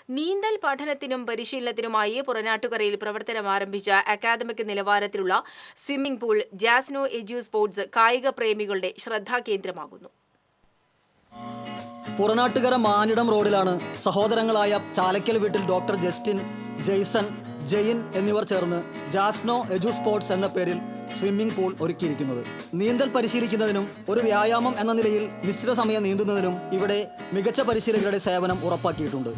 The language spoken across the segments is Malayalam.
നീന്തൽ പഠനത്തിനും പരിശീലനത്തിനുമായി പുറനാട്ടുകരയിൽ പ്രവർത്തനം ആരംഭിച്ച അക്കാദമിക് നിലവാരത്തിലുള്ള സ്വിമ്മിംഗ് പൂൾ ജാസ്നോ എജു സ്പോർട്സ് കായിക പ്രേമികളുടെ ശ്രദ്ധാകേന്ദ്രമാകുന്നു. പുറനാട്ടുകര മാനിടം റോഡിലാണ് സഹോദരങ്ങളായ ചാലക്കൽ വീട്ടിൽ ഡോക്ടർ ജസ്റ്റിൻ, ജെയ്സൺ, ജെയിൻ എന്നിവർ ചേർന്ന് ജാസ്നോ എജു സ്പോർട്സ് എന്ന പേരിൽ സ്വിമ്മിംഗ് പൂൾ ഒരുക്കിയിരിക്കുന്നത്. നീന്തൽ പരിശീലിക്കുന്നതിനും ഒരു വ്യായാമം എന്ന നിലയിൽ നിശ്ചിത സമയം നീന്തുന്നതിനും ഇവിടെ മികച്ച പരിശീലകരുടെ സേവനം ഉറപ്പാക്കിയിട്ടുണ്ട്.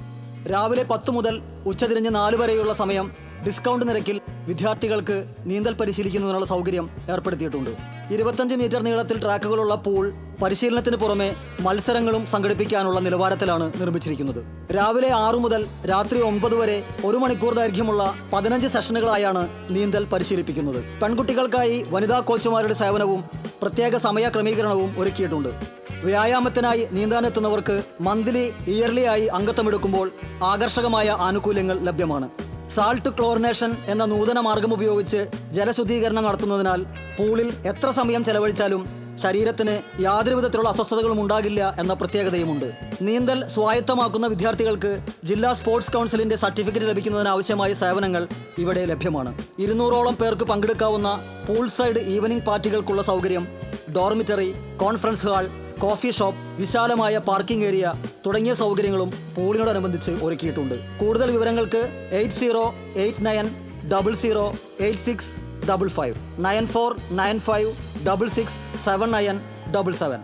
രാവിലെ 10 മുതൽ ഉച്ചതിരിഞ്ഞ് 4 വരെയുള്ള സമയം ഡിസ്കൗണ്ട് നിരക്കിൽ വിദ്യാർത്ഥികൾക്ക് നീന്തൽ പരിശീലിക്കുന്നതിനുള്ള സൗകര്യം ഏർപ്പെടുത്തിയിട്ടുണ്ട്. 25 മീറ്റർ നീളത്തിൽ ട്രാക്കുകളുള്ള പൂൾ പരിശീലനത്തിന് പുറമെ മത്സരങ്ങളും സംഘടിപ്പിക്കാനുള്ള നിലവാരത്തിലാണ് നിർമ്മിച്ചിരിക്കുന്നത്. രാവിലെ 6 മുതൽ രാത്രി 9 വരെ 1 മണിക്കൂർ ദൈർഘ്യമുള്ള 15 സെഷനുകളായാണ് നീന്തൽ പരിശീലിപ്പിക്കുന്നത്. പെൺകുട്ടികൾക്കായി വനിതാ കോച്ചുമാരുടെ സേവനവും പ്രത്യേക സമയ ക്രമീകരണവും ഒരുക്കിയിട്ടുണ്ട്. വ്യായാമത്തിനായി നീന്താനെത്തുന്നവർക്ക് ഇയർലി ആയി അംഗത്വമെടുക്കുമ്പോൾ ആകർഷകമായ ആനുകൂല്യങ്ങൾ ലഭ്യമാണ്. സാൾട്ട് ക്ലോറിനേഷൻ എന്ന നൂതന മാർഗം ഉപയോഗിച്ച് ജലശുദ്ധീകരണം നടത്തുന്നതിനാൽ പൂളിൽ എത്ര സമയം ചെലവഴിച്ചാലും ശരീരത്തിന് യാതൊരു വിധത്തിലുള്ള അസ്വസ്ഥതകളും ഉണ്ടാകില്ല എന്ന പ്രത്യേകതയുമുണ്ട്. നീന്തൽ സ്വായത്തമാക്കുന്ന വിദ്യാർത്ഥികൾക്ക് ജില്ലാ സ്പോർട്സ് കൗൺസിലിന്റെ സർട്ടിഫിക്കറ്റ് ലഭിക്കുന്നതിനാവശ്യമായ സേവനങ്ങൾ ഇവിടെ ലഭ്യമാണ്. 200ഓളം പേർക്ക് പങ്കെടുക്കാവുന്ന പൂൾ സൈഡ് ഈവനിംഗ് പാർട്ടികൾക്കുള്ള സൗകര്യം, dormitory, conference hall, coffee shop, വിശാലമായ പാർക്കിംഗ് ഏരിയ തുടങ്ങിയ സൗകര്യങ്ങളും പൂളിനോടനുബന്ധിച്ച് ഒരുക്കിയിട്ടുണ്ട്. കൂടുതൽ വിവരങ്ങൾക്ക് 8089008655 9495667977.